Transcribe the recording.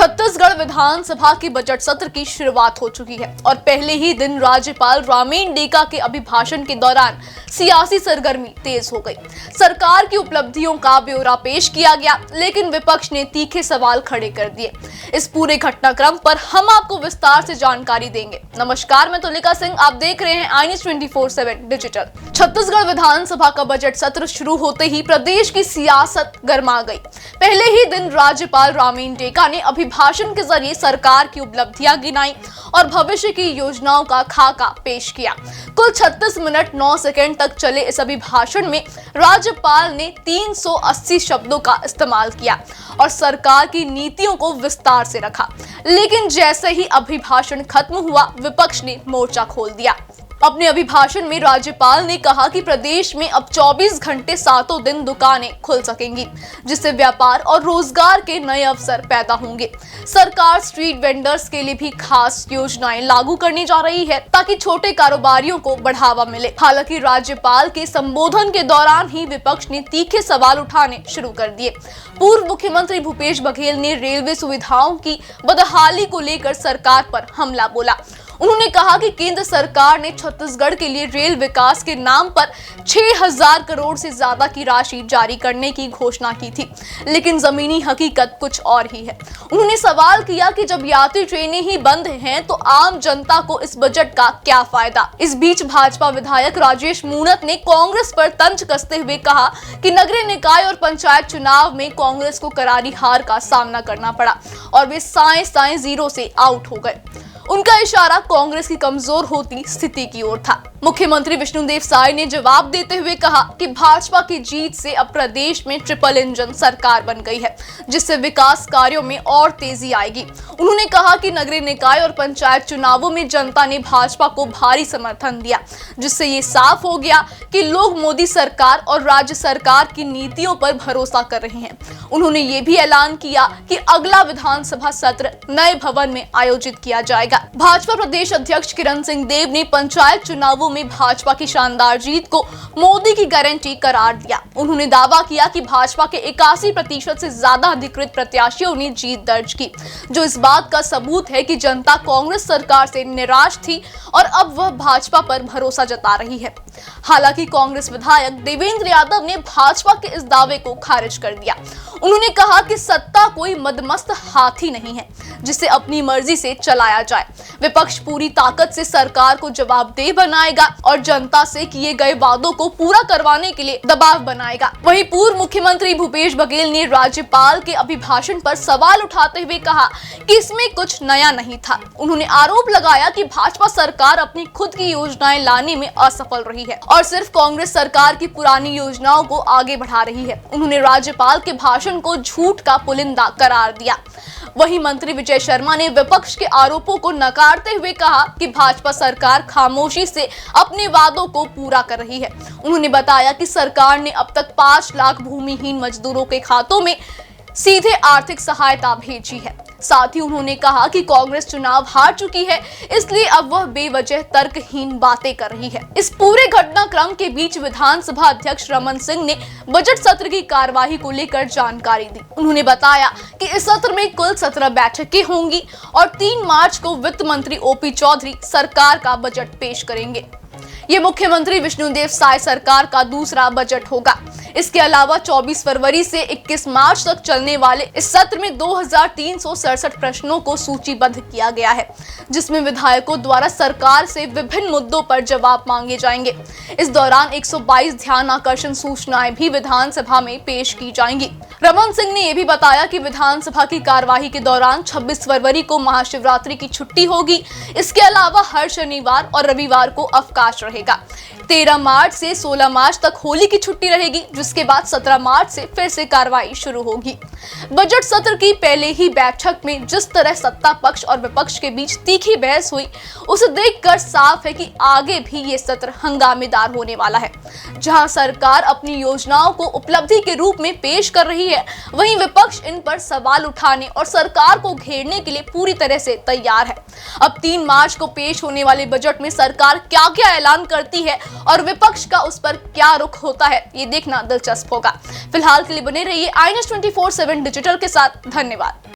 छत्तीसगढ़ विधानसभा के बजट सत्र की शुरुआत हो चुकी है और पहले ही दिन राज्यपाल रामेन डेका के अभिभाषण के दौरान सियासी सरगर्मी तेज हो गई। सरकार की उपलब्धियों का ब्यौरा पेश किया गया, लेकिन विपक्ष ने तीखे सवाल खड़े कर दिए। इस पूरे घटनाक्रम पर हम आपको विस्तार से जानकारी देंगे। नमस्कार, मैं तुलिका सिंह, आप देख रहे हैं आई न्यूज़ 24/7 डिजिटल। छत्तीसगढ़ विधानसभा का बजट सत्र शुरू होते ही प्रदेश की सियासत गर्मा गई। पहले ही दिन राज्यपाल रामेन डेका ने अभिभाषण के जरिए सरकार की उपलब्धियां गिनाई और भविष्य की योजनाओं का खाका पेश किया। कुल 36 मिनट 9 सेकंड तक चले इस अभिभाषण में राज्यपाल ने 380 शब्दों का इस्तेमाल किया और सरकार की नीतियों को विस्तार से रखा। लेकिन जैसे ही अभिभाषण खत्म हुआ, विपक्ष ने मोर्चा खोल दिया। अपने अभिभाषण में राज्यपाल ने कहा कि प्रदेश में अब 24 घंटे सातों दिन दुकानें खुल सकेंगी, जिससे व्यापार और रोजगार के नए अवसर पैदा होंगे। सरकार स्ट्रीट वेंडर्स के लिए भी खास योजनाएं लागू करने जा रही है ताकि छोटे कारोबारियों को बढ़ावा मिले। हालांकि राज्यपाल के संबोधन के दौरान ही विपक्ष ने तीखे सवाल उठाने शुरू कर दिए। पूर्व मुख्यमंत्री भूपेश बघेल ने रेलवे सुविधाओं की बदहाली को लेकर सरकार पर हमला बोला। उन्होंने कहा कि केंद्र सरकार ने छत्तीसगढ़ के लिए रेल विकास के नाम पर 6000 करोड़ से ज्यादा की राशि जारी करने की घोषणा की थी, लेकिन जमीनी हकीकत कुछ और ही है। उन्होंने सवाल किया कि जब यात्री ट्रेनें ही बंद हैं, तो आम जनता को इस बजट का क्या फायदा। इस बीच भाजपा विधायक राजेश मूणत ने कांग्रेस पर तंज कसते हुए कहा कि नगरीय निकाय और पंचायत चुनाव में कांग्रेस को करारी हार का सामना करना पड़ा और वे साएं जीरो से आउट हो गए। उनका इशारा कांग्रेस की कमजोर होती स्थिति की ओर था। मुख्यमंत्री विष्णुदेव साय ने जवाब देते हुए कहा कि भाजपा की जीत से अब प्रदेश में ट्रिपल इंजन सरकार बन गई है, जिससे विकास कार्यों में और तेजी आएगी। उन्होंने कहा कि नगरीय निकाय और पंचायत चुनावों में जनता ने भाजपा को भारी समर्थन दिया, जिससे ये साफ हो गया कि लोग मोदी सरकार और राज्य सरकार की नीतियों पर भरोसा कर रहे हैं। उन्होंने ये भी ऐलान किया कि अगला विधानसभा सत्र नए भवन में आयोजित किया जाएगा। भाजपा प्रदेश अध्यक्ष किरण सिंह देव ने पंचायत चुनावों में भाजपा की शानदार जीत को मोदी की गारंटी करार दिया। उन्होंने दावा किया कि भाजपा के 81% से ज्यादा अधिकृत प्रत्याशियों ने जीत दर्ज की, जो इस बात का सबूत है कि जनता कांग्रेस सरकार से निराश थी और अब वह भाजपा पर भरोसा जता रही है। हालांकि कांग्रेस विधायक देवेंद्र यादव ने भाजपा के इस दावे को खारिज कर दिया। उन्होंने कहा कि सत्ता कोई मदमस्त हाथी नहीं है जिसे अपनी मर्जी से चलाया जाए। विपक्ष पूरी ताकत से सरकार को जवाबदेह बनाएगा और जनता से किए गए वादों को पूरा करवाने के लिए दबाव बनाएगा। वहीं पूर्व मुख्यमंत्री भूपेश बघेल ने राज्यपाल के अभिभाषण पर सवाल उठाते हुए कहा कि इसमें कुछ नया नहीं था। उन्होंने आरोप लगाया कि भाजपा सरकार अपनी खुद की योजनाएं लाने में असफल रही है और सिर्फ कांग्रेस सरकार की पुरानी योजनाओं को आगे बढ़ा रही है। उन्होंने राज्यपाल के भाषण को झूठ का पुलिंदा करार दिया। वहीं मंत्री विजय शर्मा ने विपक्ष के आरोपों को नकारते हुए कहा कि भाजपा सरकार खामोशी से अपने वादों को पूरा कर रही है। उन्होंने बताया कि सरकार ने अब तक 5 लाख भूमिहीन मजदूरों के खातों में सीधे आर्थिक सहायता भेजी है। साथ ही उन्होंने कहा कि कांग्रेस चुनाव हार चुकी है, इसलिए अब वह बेवजह तर्कहीन बातें कर रही है। इस पूरे घटनाक्रम के बीच विधानसभा अध्यक्ष रमन सिंह ने बजट सत्र की कार्यवाही को लेकर जानकारी दी। उन्होंने बताया कि इस सत्र में कुल 17 बैठकें होंगी और 3 मार्च को वित्त मंत्री ओपी चौधरी सरकार का बजट पेश करेंगे। ये मुख्यमंत्री विष्णुदेव साय सरकार का दूसरा बजट होगा। इसके अलावा 24 फरवरी से 21 मार्च तक चलने वाले इस सत्र में 2367 प्रश्नों को सूचीबद्ध किया गया है, जिसमें विधायकों द्वारा सरकार से विभिन्न मुद्दों पर जवाब मांगे जाएंगे। इस दौरान 122 ध्यान आकर्षण सूचनाएं भी विधानसभा में पेश की जाएंगी। रमन सिंह ने यह भी बताया कि विधानसभा की कार्यवाही के दौरान 26 फरवरी को महाशिवरात्रि की छुट्टी होगी। इसके अलावा हर शनिवार और रविवार को अवकाश रहेगा। 13 मार्च से 16 मार्च तक होली की छुट्टी रहेगी, जिसके बाद 17 मार्च से फिर से कार्रवाई शुरू होगी। बजट सत्र की पहले ही बैठक में जिस तरह सत्ता पक्ष और विपक्ष के बीच तीखी बहस हुई, उसे देखकर साफ है कि आगे भी ये सत्र हंगामेदार होने वाला है। जहां सरकार अपनी योजनाओं को उपलब्धि के रूप में पेश कर रही है, वहीं विपक्ष इन पर सवाल उठाने और सरकार को घेरने के लिए पूरी तरह से तैयार है। अब 3 मार्च को पेश होने वाले बजट में सरकार क्या क्या ऐलान करती है और विपक्ष का उस पर क्या रुख होता है, ये देखना दिलचस्प होगा। फिलहाल के लिए बने रहिए आई न्यूज़ 24/7 डिजिटल के साथ। धन्यवाद।